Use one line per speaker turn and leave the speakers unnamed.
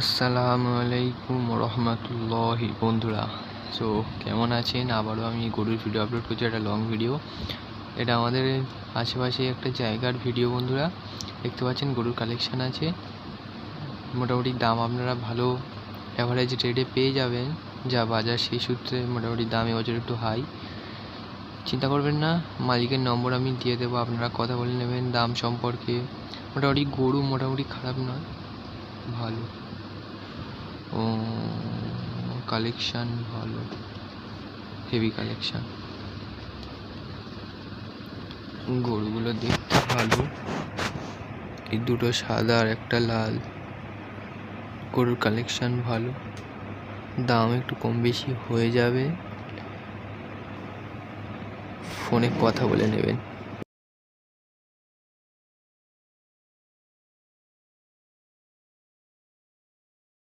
আসসালামু আলাইকুম রহমতুল্লাহি বন্ধুরা। সো কেমন আছেন? আবারও আমি গরুর ভিডিও আপলোড করছি, একটা লং ভিডিও। এটা আমাদের আশেপাশে একটা জায়গার ভিডিও। বন্ধুরা দেখতে পাচ্ছেন গরুর কালেকশান আছে, মোটামুটি দাম আপনারা ভালো অ্যাভারেজ রেটে পেয়ে যাবেন। যা বাজার সেই সূত্রে মোটামুটি দাম এবছর একটু হাই। চিন্তা করবেন না, মালিকের নম্বর আমি দিয়ে দেবো, আপনারা কথা বলে নেবেন দাম সম্পর্কে। মোটামুটি গরু মোটামুটি খারাপ নয়, ভালো। ও কালেকশান ভালো, হেভি কালেকশান। গরুগুলো দেখতে ভালো, এই দুটো সাদা আর একটা লাল। গরুর কালেকশান ভালো, দাম একটু কম বেশি হয়ে যাবে, ফোনে কথা বলে নেবেন।